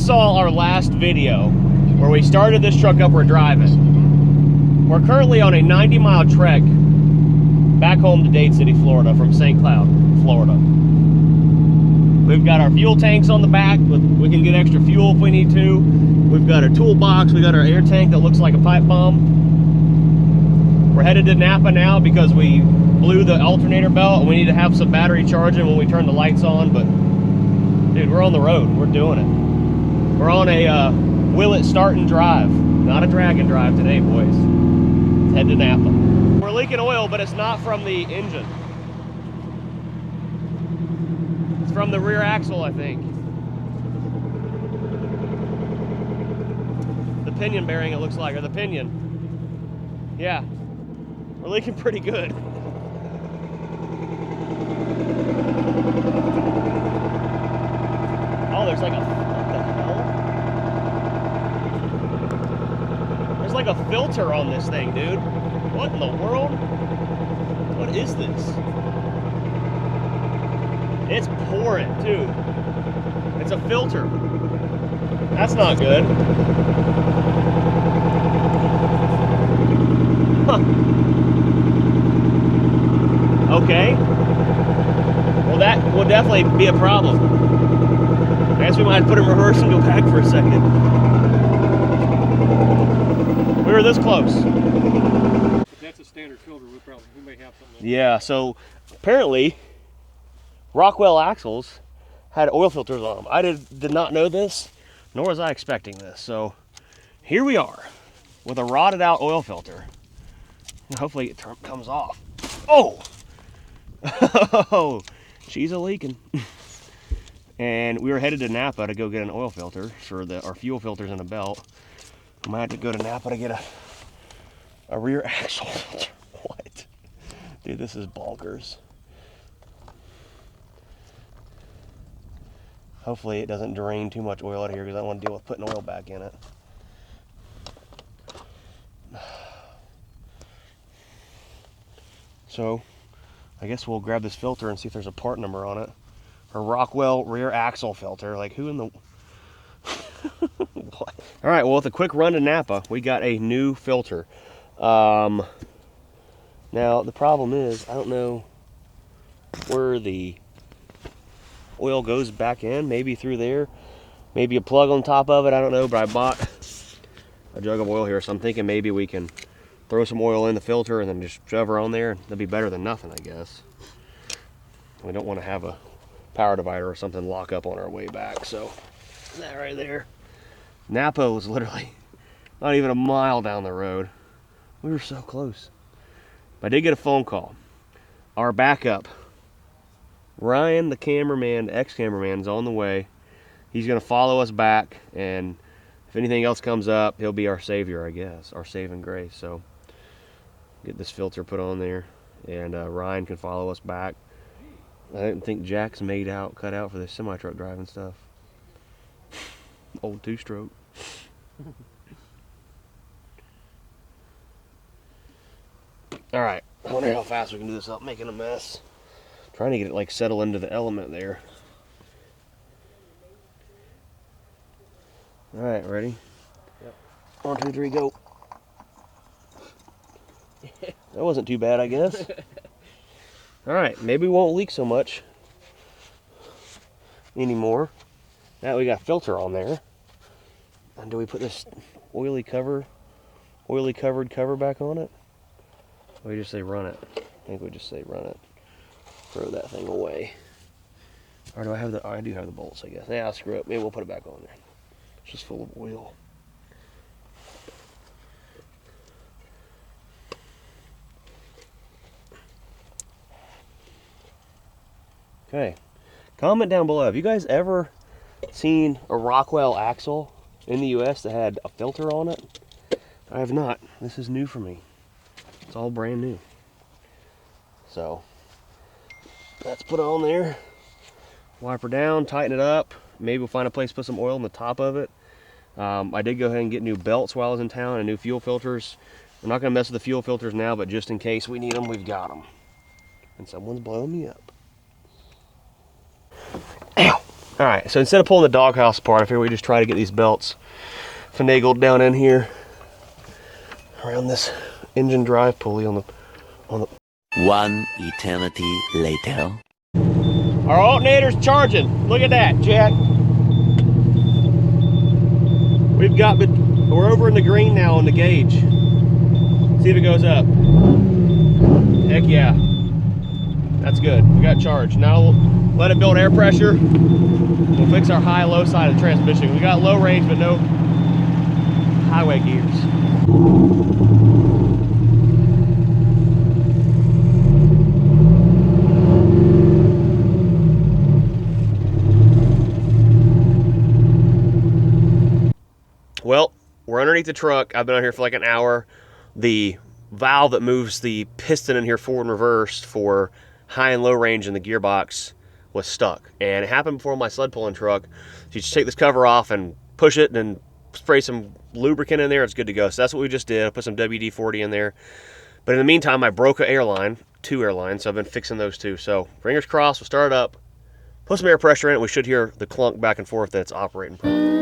just saw our last video where we started this truck up, we're driving. We're currently on a 90-mile trek back home to Dade City, Florida from St. Cloud, Florida. We've got our fuel tanks on the back. We can get extra fuel if we need to. We've got our toolbox. We got our air tank that looks like a pipe bomb. We're headed to Napa now because we blew the alternator belt and we need to have some battery charging when we turn the lights on. But dude, we're on the road. We're doing it. We're on a will it start and drive, not a drag and drive today, boys. Let's head to Napa. We're leaking oil, but it's not from the engine. It's from the rear axle, I think. The pinion bearing, it looks like, or the pinion. Yeah, we're leaking pretty good. Oh, there's like a, what the hell? There's like a filter on this thing, dude. What in the world? What is this? It's pouring too. It's a filter. That's not good. Huh. Okay. Well, that will definitely be a problem. I guess we might put it in reverse and go back for a second. We were this close. If that's a standard filter, we may have something. Yeah, so apparently Rockwell axles had oil filters on them. I did not know this, nor was I expecting this. So here we are with a rotted out oil filter. Hopefully it comes off. Oh! Oh, she's a leaking. And we were headed to Napa to go get an oil filter for our fuel filters in a belt. I might have to go to Napa to get a rear axle filter. What? Dude, this is bonkers. Hopefully it doesn't drain too much oil out of here because I don't want to deal with putting oil back in it. So, I guess we'll grab this filter and see if there's a part number on it. A Rockwell rear axle filter. Like, who in the... What? All right, well, with a quick run to Napa, we got a new filter. Now, the problem is, I don't know where the oil goes back in. Maybe through there. Maybe a plug on top of it. I don't know, but I bought a jug of oil here, so I'm thinking maybe we can throw some oil in the filter and then just shove her on there. That'd be better than nothing, I guess. We don't want to have a power divider or something lock up on our way back. So that right there. Napa was literally not even a mile down the road. We were so close. But I did get a phone call. Our backup, Ryan, the cameraman, ex-cameraman, is on the way. He's going to follow us back, and if anything else comes up, he'll be our savior, I guess, our saving grace. So get this filter put on there, and Ryan can follow us back. I didn't think Jack's cut out for this semi-truck driving stuff. Old two-stroke. All right, I wonder how fast we can do this without making a mess. Trying to get it like settle into the element there. All right, ready? Yep. 1, 2, 3, go. That wasn't too bad, I guess. All right, maybe we won't leak so much anymore. Now we got a filter on there. And do we put this oily covered cover back on it? Or we just say run it? I think we just say run it. Throw that thing away. Or do I have the, I do have the bolts, I guess. Yeah, screw it. Maybe we'll put it back on there. It's just full of oil. Okay. Comment down below. Have you guys ever seen a Rockwell axle in the US that had a filter on it? I have not. This is new for me. It's all brand new. So, let's put it on there. Wipe her down, tighten it up. Maybe we'll find a place to put some oil on the top of it. I did go ahead and get new belts while I was in town and new fuel filters. I'm not going to mess with the fuel filters now, but just in case we need them, we've got them. And someone's blowing me up. Ow! All right, so instead of pulling the doghouse apart, I figure we just try to get these belts finagled down in here around this engine drive pulley on the. One eternity later. Our alternator's charging. Look at that, Jack. We're over in the green now on the gauge. See if it goes up. Heck yeah. That's good. We got charged. Now we'll let it build air pressure. We'll fix our high-low side of the transmission. We got low range, but no highway gears. Well, we're underneath the truck. I've been on here for like an hour. The valve that moves the piston in here forward and reverse for high and low range in the gearbox was stuck. And it happened before my sled pulling truck. So you just take this cover off and push it and then spray some lubricant in there. It's good to go. So that's what we just did. I put some WD-40 in there. But in the meantime, I broke an airline, 2 airlines. So I've been fixing those too. So fingers crossed, we'll start it up. Put some air pressure in it. We should hear the clunk back and forth that it's operating properly.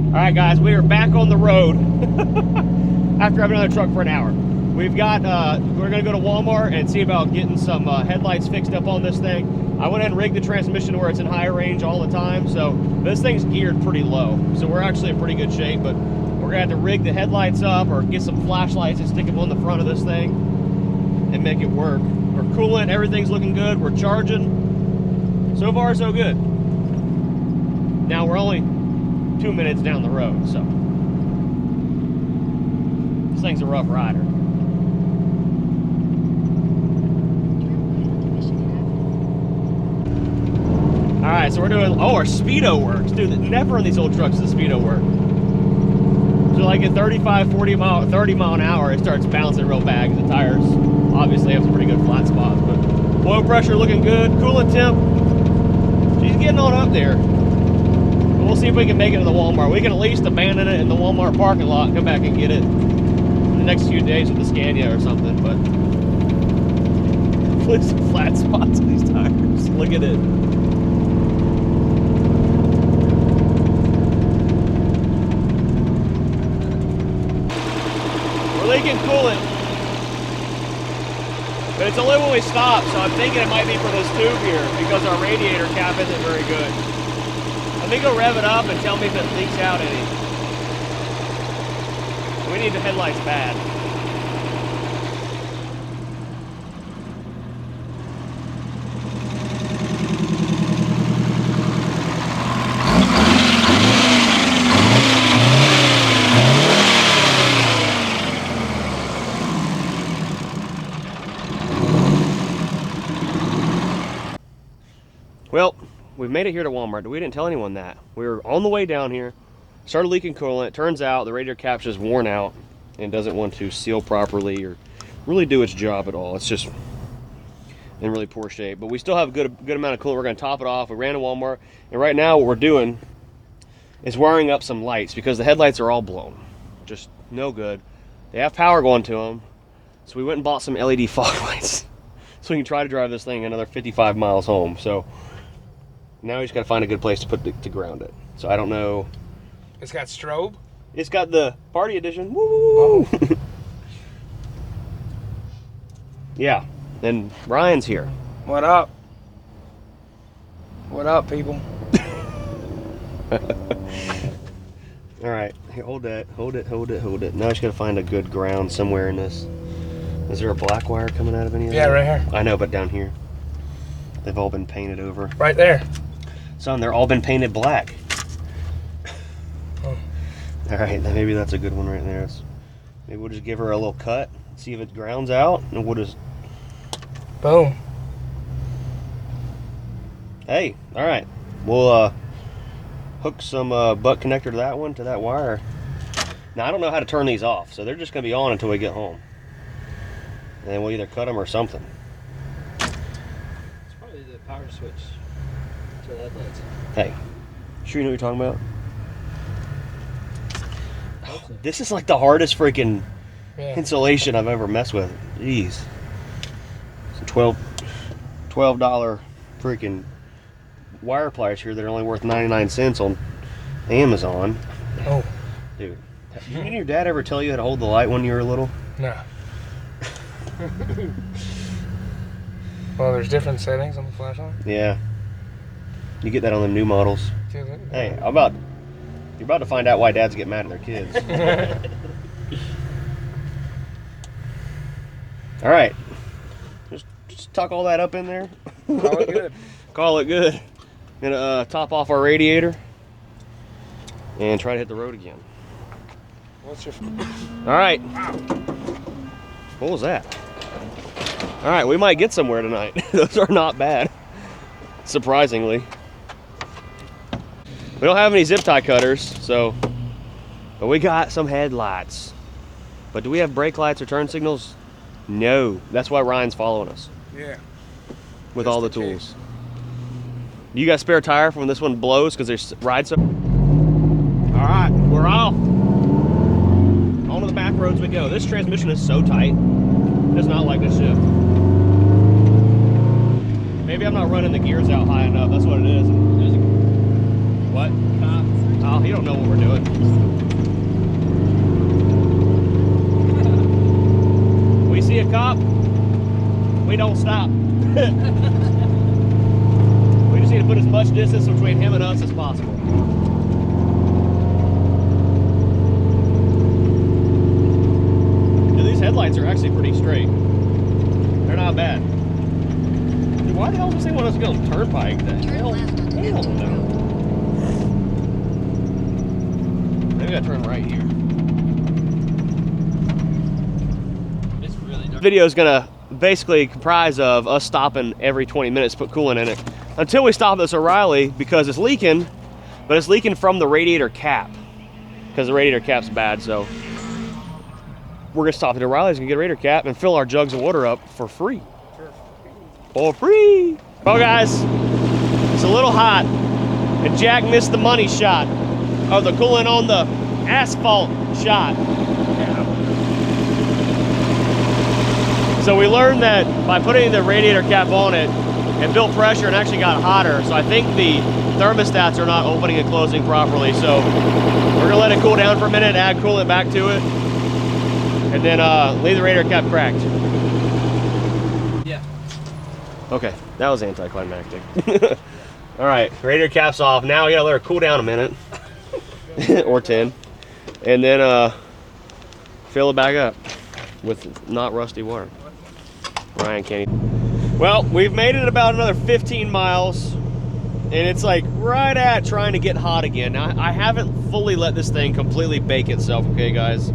All right, guys, we are back on the road after having another truck for an hour. We've got, we're gonna go to Walmart and see about getting some headlights fixed up on this thing. I went ahead and rigged the transmission where it's in higher range all the time, so this thing's geared pretty low. So we're actually in pretty good shape, but we're gonna have to rig the headlights up or get some flashlights and stick them on the front of this thing and make it work. We're cooling, everything's looking good, we're charging. So far, so good. Now we're only 2 minutes down the road, so this thing's a rough rider. All right, so we're doing, oh, our speedo works. Dude, never in these old trucks does the speedo work. So like at 35, 30 mile an hour, it starts bouncing real bad because the tires obviously have some pretty good flat spots. But oil pressure looking good, coolant temp, she's getting on up there. We'll see if we can make it to the Walmart. We can at least abandon it in the Walmart parking lot and come back and get it in the next few days with the Scania or something, but hopefully some flat spots on these tires. Look at it. We're leaking coolant, but it's only when we stop, so I'm thinking it might be for this tube here because our radiator cap isn't very good. Let me go rev it up and tell me if it leaks out any. We need the headlights bad. Well, we've made it here to Walmart. We didn't tell anyone that. We were on the way down here, started leaking coolant. Turns out the radiator cap's just worn out and doesn't want to seal properly or really do its job at all. It's just in really poor shape. But we still have a good amount of coolant. We're going to top it off. We ran to Walmart, and right now what we're doing is wiring up some lights because the headlights are all blown. Just no good. They have power going to them, so we went and bought some LED fog lights so we can try to drive this thing another 55 miles home. So now we just got to find a good place to to ground it. So I don't know. It's got strobe? It's got the party edition. Woo! Oh. Yeah. And Ryan's here. What up? What up, people? All right. Here, hold that. Hold it. Hold it. Hold it. Now I just got to find a good ground somewhere in this. Is there a black wire coming out of any of that? Yeah, right here. I know, but down here. They've all been painted over. Right there. Son, they're all been painted black. Oh. All right, then maybe that's a good one right there. Maybe we'll just give her a little cut, see if it grounds out, and we'll just... Boom. Hey, all right. We'll hook some butt connector to that one, to that wire. Now, I don't know how to turn these off, so they're just going to be on until we get home. And then we'll either cut them or something. It's probably the power switch to the headlights. Hey, sure you know what you're talking about? This is like the hardest freaking insulation I've ever messed with. Jeez. Some $12 freaking wire pliers here that are only worth 99 cents on Amazon. Oh. Dude, didn't your dad ever tell you how to hold the light when you were little? No. Well, there's different settings on the flashlight. Yeah. You get that on the new models. Hey, you're about to find out why dads get mad at their kids. All right. Just tuck all that up in there. Call it good. Call it good. Gonna top off our radiator and try to hit the road again. What's your... All right. What was that? All right, we might get somewhere tonight. Those are not bad, surprisingly. We don't have any zip tie cutters, but we got some headlights. But do we have brake lights or turn signals? No. That's why Ryan's following us. Yeah. With all the tools. You got a spare tire for when this one blows because there's rides up? All right, we're off. On to the back roads we go. This transmission is so tight. It does not like to shift. Maybe I'm not running the gears out high enough. That's what it is. What? Oh, you don't know what we're doing. We see a cop, we don't stop. We just need to put as much distance between him and us as possible. Dude, these headlights are actually pretty straight. They're not bad. Dude, why the hell does they want us to go on the turnpike? The hell? Hell no. Maybe I gotta turn right here. It's really dark. This video is gonna basically comprise of us stopping every 20 minutes to put coolant in it until we stop this O'Reilly because it's leaking, but it's leaking from the radiator cap because the radiator cap's bad. So we're gonna stop at O'Reilly's and get a radiator cap and fill our jugs of water up for free. For free. Well, guys, it's a little hot, and Jack missed the money shot of the coolant on the asphalt shot. So we learned that by putting the radiator cap on it, it built pressure and actually got hotter. So I think the thermostats are not opening and closing properly. So we're gonna let it cool down for a minute, add coolant back to it, and then leave the radiator cap cracked. Yeah. Okay, that was anticlimactic. All right, radiator cap's off. Now we gotta let her cool down a minute, or 10, and then fill it back up with not rusty water. Ryan can't even. Well, we've made it about another 15 miles, and it's like right at trying to get hot again. Now, I haven't fully let this thing completely bake itself, okay, guys?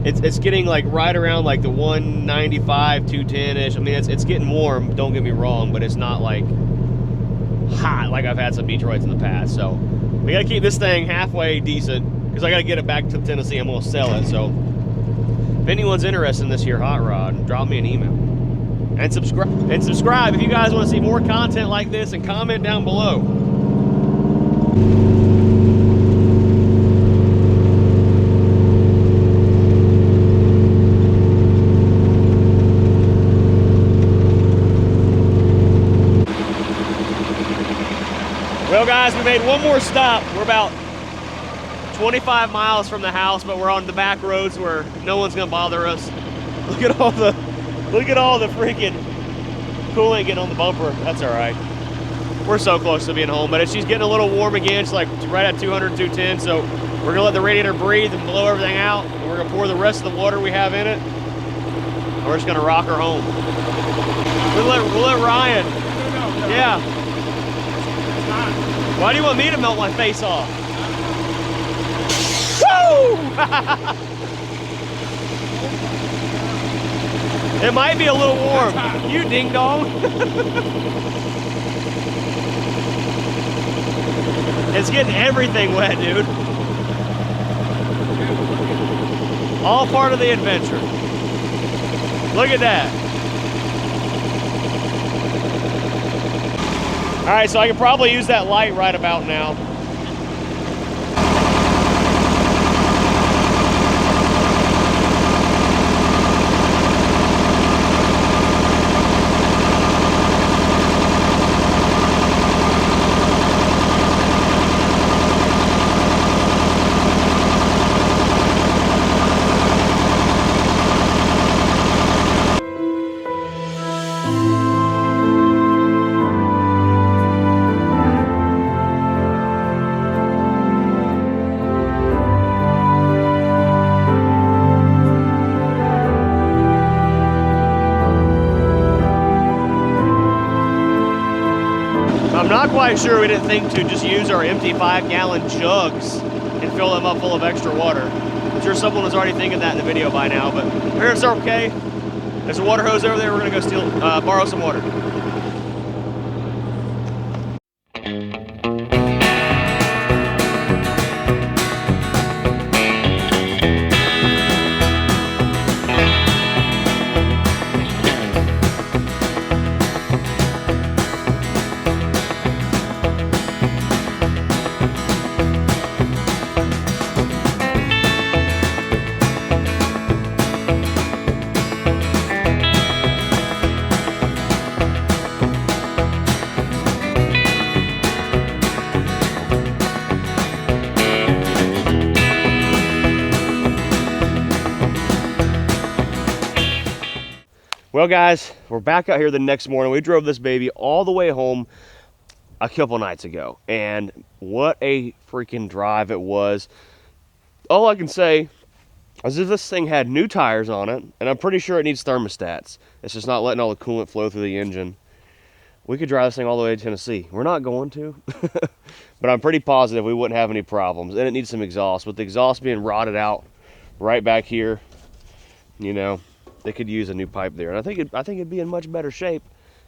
It's getting like right around like the 195, 210-ish. I mean, it's getting warm, don't get me wrong, but it's not like hot like I've had some Detroits in the past. So we gotta keep this thing halfway decent because I gotta get it back to Tennessee. I'm gonna sell it. So if anyone's interested in this here hot rod, drop me an email. And subscribe if you guys want to see more content like this, and comment down below. Well, guys, we made one more stop. We're about 25 miles from the house, but we're on the back roads where no one's gonna bother us. Look at all the freaking coolant getting on the bumper. That's all right. We're so close to being home, but she's getting a little warm again. She's like right at 200, 210. So we're gonna let the radiator breathe and blow everything out. And we're gonna pour the rest of the water we have in it. And we're just gonna rock her home. We'll let Ryan. Yeah. Why do you want me to melt my face off? Woo! It might be a little warm. You ding dong. It's getting everything wet, dude. All part of the adventure. Look at that. All right, so I can probably use that light right about now. I'm not quite sure we didn't think to just use our empty 5-gallon jugs and fill them up full of extra water. I'm sure someone was already thinking that in the video by now, but appearance are okay. There's a water hose over there. We're gonna go borrow some water. Well guys, we're back out here the next morning. We drove this baby all the way home a couple nights ago, and what a freaking drive it was. All I can say is if this thing had new tires on it, and I'm pretty sure it needs thermostats, it's just not letting all the coolant flow through the engine, we could drive this thing all the way to Tennessee. We're not going to, but I'm pretty positive we wouldn't have any problems. And it needs some exhaust. With the exhaust being rotted out right back here, you know, they could use a new pipe there, and I think it'd be in much better shape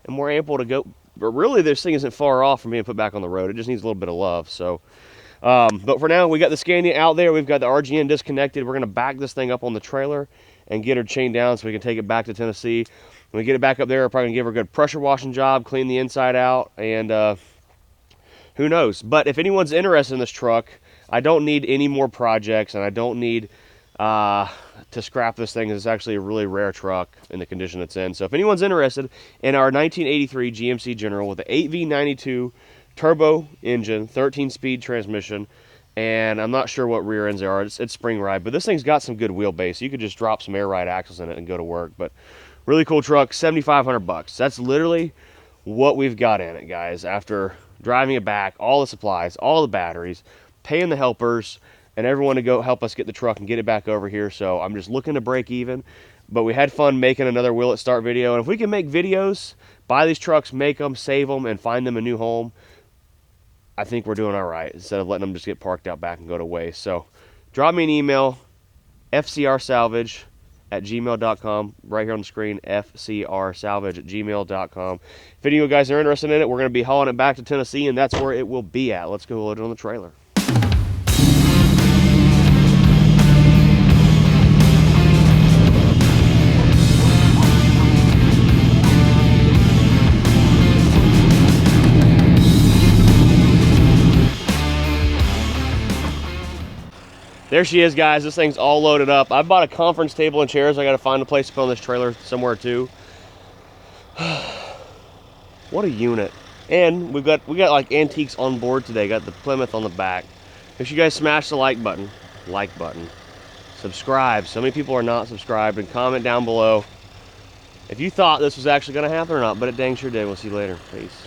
and more ample to go. But really, this thing isn't far off from being put back on the road. It just needs a little bit of love. So, but for now, we got the Scania out there. We've got the RGN disconnected. We're gonna back this thing up on the trailer and get her chained down so we can take it back to Tennessee. When we get it back up there, we're probably gonna give her a good pressure washing job, clean the inside out, and who knows. But if anyone's interested in this truck, I don't need any more projects, and I don't need to scrap this thing. It's actually a really rare truck in the condition it's in. So if anyone's interested in our 1983 GMC General with the 8V92 turbo engine, 13-speed transmission, and I'm not sure what rear ends there are. It's spring ride, but this thing's got some good wheelbase. You could just drop some air ride axles in it and go to work. But really cool truck, $7,500. That's literally what we've got in it, guys, after driving it back, all the supplies, all the batteries, paying the helpers, and everyone to go help us get the truck and get it back over here. So I'm just looking to break even, but we had fun making another Will It Start video. And if we can make videos, buy these trucks, make them, save them, and find them a new home, I think we're doing all right, instead of letting them just get parked out back and go to waste. So drop me an email, fcrsalvage@gmail.com, right here on the screen, fcrsalvage@gmail.com. If any of you guys are interested in it, we're going to be hauling it back to Tennessee, and that's where it will be at. Let's go load it on the trailer. There she is, guys. This thing's all loaded up. I bought a conference table and chairs. I got to find a place to put on this trailer somewhere too. What a unit. And we got like antiques on board today. Got the Plymouth on the back. Make sure you guys smash the like button. Subscribe. So many people are not subscribed. And comment down below if you thought this was actually going to happen or not. But it dang sure did. We'll see you later. Peace.